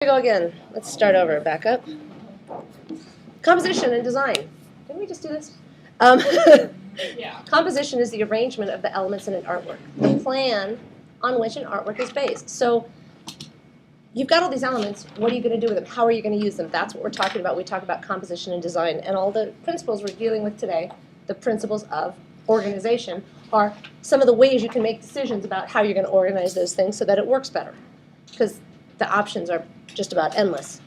Here we go again. Let's start over. Back up. Composition and design. Didn't we just do this? Yeah. Composition is the arrangement of the elements in an artwork, the plan on which an artwork is based. So you've got all these elements. What are you going to do with them? How are you going to use them? That's what we're talking about. We talk about composition and design. And all the principles we're dealing with today, the principles of organization, are some of the ways you can make decisions about how you're going to organize those things so that it works better. Because the options are just about endless.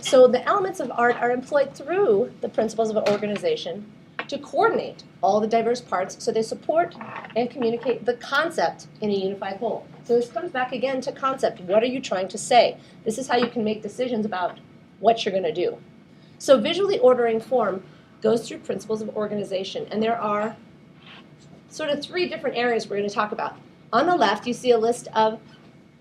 So the elements of art are employed through the principles of organization to coordinate all the diverse parts so they support and communicate the concept in a unified whole. So this comes back again to concept. What are you trying to say? This is how you can make decisions about what you're going to do. So visually ordering form goes through principles of organization, and there are sort of three different areas we're going to talk about. On the left, you see a list of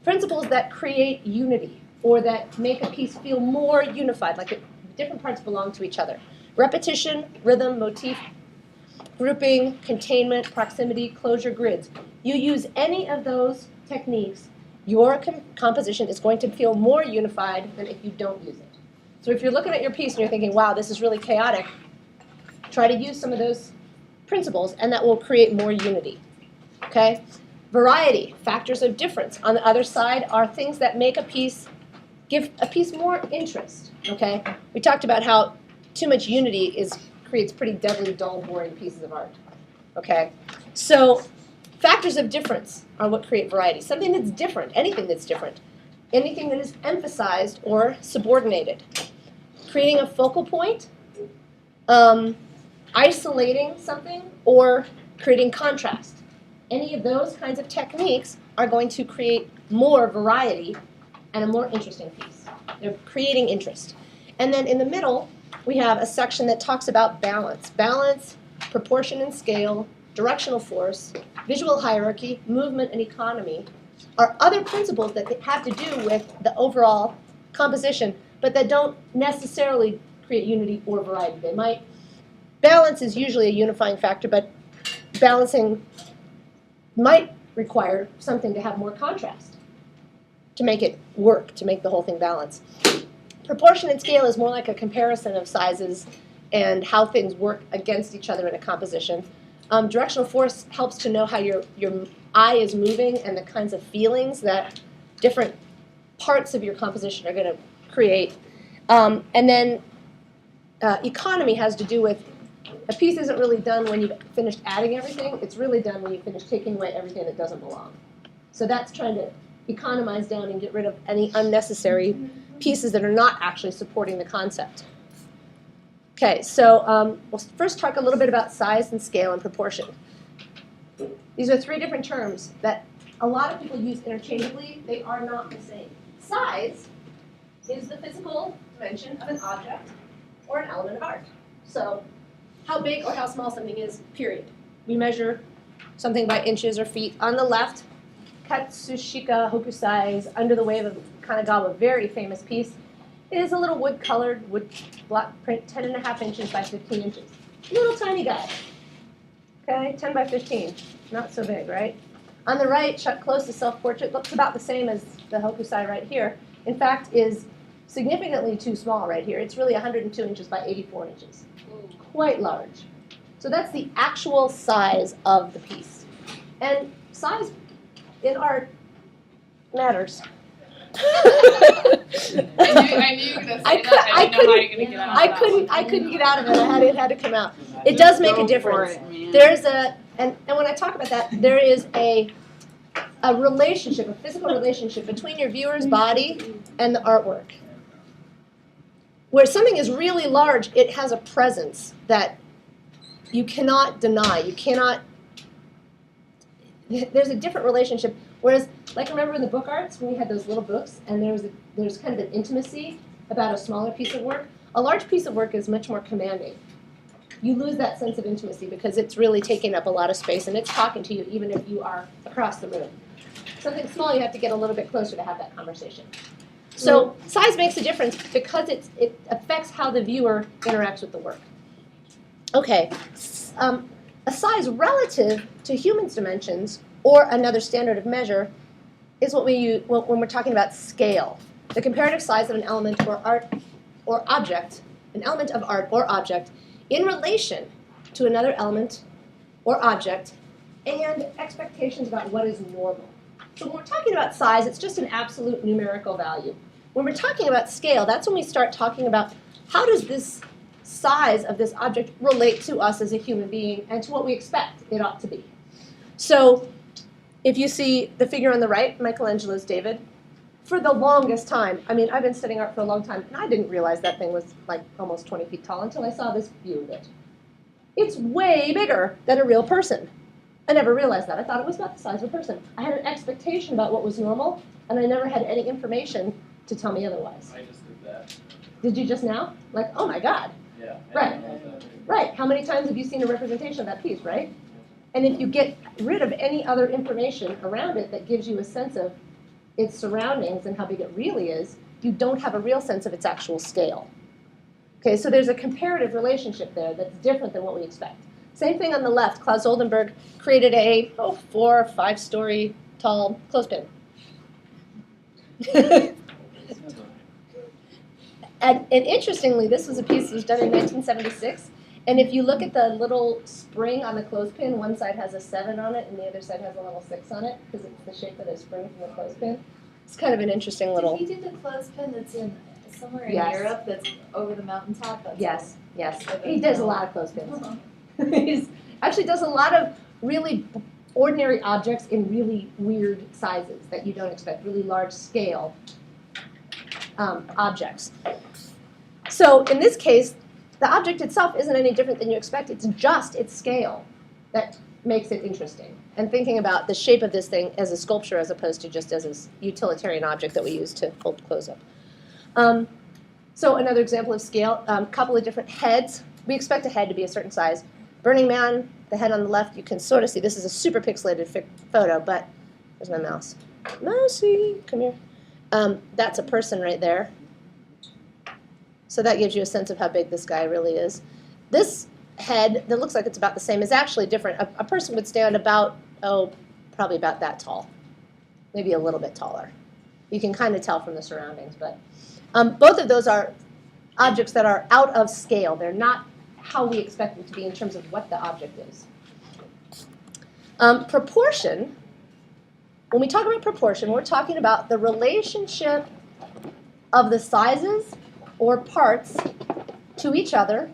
principles that create unity or that make a piece feel more unified, like different parts belong to each other. Repetition, rhythm, motif, grouping, containment, proximity, closure, grids. You use any of those techniques, your composition is going to feel more unified than if you don't use it. So if you're looking at your piece and you're thinking, wow, this is really chaotic, try to use some of those principles and that will create more unity. Okay? Variety, factors of difference. On the other side are things that make a piece, give a piece more interest. Okay? We talked about how too much unity creates pretty deadly, dull, boring pieces of art. Okay? So factors of difference are what create variety. Something that's different, anything that's different. Anything that is emphasized or subordinated. Creating a focal point, isolating something, or creating contrast. Any of those kinds of techniques are going to create more variety and a more interesting piece. They're creating interest. And then in the middle, we have a section that talks about balance. Balance, proportion and scale, directional force, visual hierarchy, movement, and economy are other principles that have to do with the overall composition, but that don't necessarily create unity or variety. They might. Balance is usually a unifying factor, but balancing might require something to have more contrast to make it work, to make the whole thing balance. Proportion and scale is more like a comparison of sizes and how things work against each other in a composition. Directional force helps to know how your eye is moving and the kinds of feelings that different parts of your composition are going to create. And then economy has to do with a piece isn't really done when you've finished adding everything. It's really done when you finish taking away everything that doesn't belong. So that's trying to economize down and get rid of any unnecessary pieces that are not actually supporting the concept. Okay, so we'll first talk a little bit about size and scale and proportion. These are three different terms that a lot of people use interchangeably. They are not the same. Size is the physical dimension of an object or an element of art. So how big or how small something is, period. We measure something by inches or feet. On the left, Katsushika Hokusai's Under the Wave of Kanagawa, very famous piece, is a little wood-colored wood block print, 10.5 inches by 15 inches. Little tiny guy. Okay, 10 by 15. Not so big, right? On the right, Chuck Close's self-portrait looks about the same as the Hokusai right here. In fact, is significantly too small right here. It's really 102 inches by 84 inches. Quite large. So that's the actual size of the piece. And size in art matters. I knew you were going to say that. I didn't know how you're going to get out of that. I couldn't get out of it. It had to come out. It does make a difference. There's and when I talk about that, there is a relationship, a physical relationship between your viewer's body and the artwork. Where something is really large, it has a presence that you cannot deny. You cannot. There's a different relationship. Whereas, like remember in the book arts when we had those little books, and there's kind of an intimacy about a smaller piece of work. A large piece of work is much more commanding. You lose that sense of intimacy because it's really taking up a lot of space and it's talking to you even if you are across the room. Something small, you have to get a little bit closer to have that conversation. So size makes a difference because it affects how the viewer interacts with the work. Okay, a size relative to humans' dimensions or another standard of measure is what we use when we're talking about scale. the comparative size of an element or art or object, an element of art or object, in relation to another element or object, and expectations about what is normal. So when we're talking about size, it's just an absolute numerical value. When we're talking about scale, that's when we start talking about how does this size of this object relate to us as a human being and to what we expect it ought to be. So if you see the figure on the right, Michelangelo's David, for the longest time, I mean, I've been studying art for a long time, and I didn't realize that thing was like almost 20 feet tall until I saw this view of it. It's way bigger than a real person. I never realized that. I thought it was about the size of a person. I had an expectation about what was normal, and I never had any information to tell me otherwise. I just did that. Did you just now? Like, oh my God. Yeah. Right. Right. How many times have you seen a representation of that piece, right? And if you get rid of any other information around it that gives you a sense of its surroundings and how big it really is, you don't have a real sense of its actual scale. Okay, so there's a comparative relationship there that's different than what we expect. Same thing on the left. Klaus Oldenburg created a 4 or 5 story tall clothespin. And interestingly, this was a piece that was done in 1976. And if you look at the little spring on the clothespin, one side has a 7 on it and the other side has a little 6 on it because it's the shape of the spring from the clothespin. It's kind of an interesting little... Did he do the clothespin that's in somewhere in Yes. Europe that's over the mountaintop? That's Yes, yes. He does a lot of clothespins. He actually does a lot of really ordinary objects in really weird sizes that you don't expect, really large scale objects. So in this case, the object itself isn't any different than you expect. It's just its scale that makes it interesting. And thinking about the shape of this thing as a sculpture as opposed to just as a utilitarian object that we use to hold clothes up. So another example of scale, a couple of different heads. We expect a head to be a certain size. Burning Man, the head on the left, you can sort of see. This is a super pixelated photo, but where's my mouse? Mousey, come here. That's a person right there. So that gives you a sense of how big this guy really is. This head that looks like it's about the same is actually different. A person would stand about, probably about that tall, maybe a little bit taller. You can kind of tell from the surroundings, but both of those are objects that are out of scale. They're not how we expect them to be in terms of what the object is. Proportion, when we talk about proportion, we're talking about the relationship of the sizes or parts to each other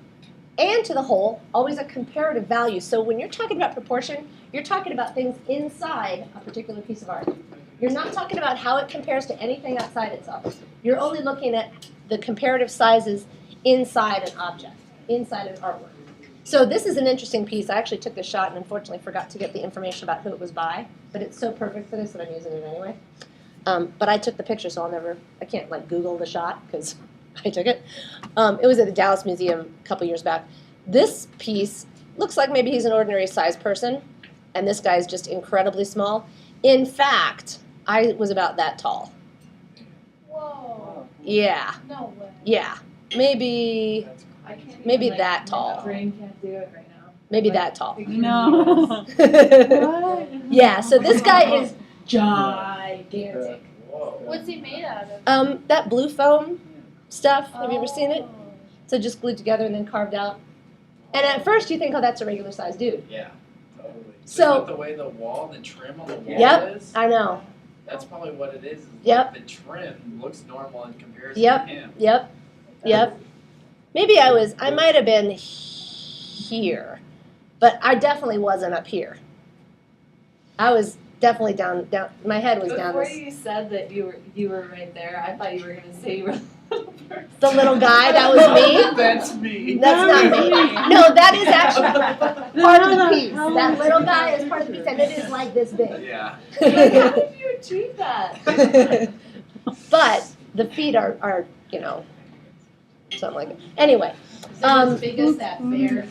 and to the whole, always a comparative value. So when you're talking about proportion, you're talking about things inside a particular piece of art. You're not talking about how it compares to anything outside itself. You're only looking at the comparative sizes inside an object, inside an artwork. So this is an interesting piece. I actually took this shot and unfortunately forgot to get the information about who it was by, but it's so perfect for this that I'm using it anyway. But I took the picture, so I can't like Google the shot because I took it. It was at the Dallas Museum a couple years back. This piece looks like maybe he's an ordinary sized person, and this guy's just incredibly small. In fact, I was about that tall. Whoa. Yeah, No way. yeah. Maybe I can't Maybe even, that my tall. brain can't do it right now. maybe Like, that tall. picture No. this. Yeah, so this guy is gigantic. Whoa. What's he made out of? That blue foam stuff, have you ever seen it? Oh. So just glued together and then carved out. And at first you think, oh, that's a regular sized dude. Yeah, totally. So- Is that the way the wall, the trim on the wall Yep. is? I know. That's probably what it is. Yep. The trim looks normal in comparison Yep. to him. Yep. Maybe I might have been here, but I definitely wasn't up here. I was definitely down, my head was down Before this. you said that you were right there, I thought you were gonna say you were The little guy, that was me? That's me. That's not me. No, that is actually part of the piece. That little guy is part of the piece, and it is like this big. Yeah. How did you achieve that? But the feet are, something like that. Anyway, Is it as big as that bear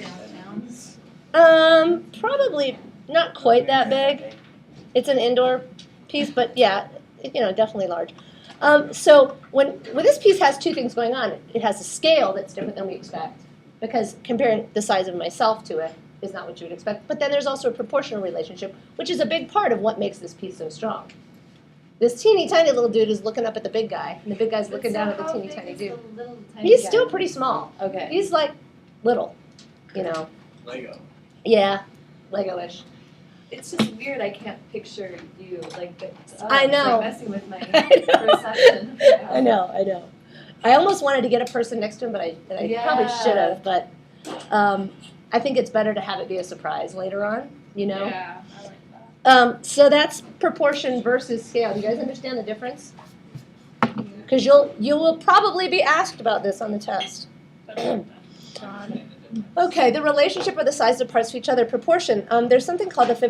downtown? probably not quite that big. It's an indoor piece, but yeah, definitely large. So when this piece has two things going on. It has a scale that's different than we expect, because comparing the size of myself to it is not what you would expect. But then there's also a proportional relationship, which is a big part of what makes this piece so strong. This teeny tiny little dude is looking up at the big guy, and the big guy's looking down at the teeny tiny dude. He's still pretty small. Okay. He's like little, you know. Lego. Yeah, Lego-ish. It's just weird. I can't picture you like. I know. It's like messing with my I know. perception. I know. I almost wanted to get a person next to him, but I probably should have. But I think it's better to have it be a surprise later on, you know. Yeah, I like that. So that's proportion versus scale. Do you guys understand the difference? Because you will probably be asked about this on the test. Okay, the relationship or the size of parts to each other. Proportion. There's something called the Fibonacci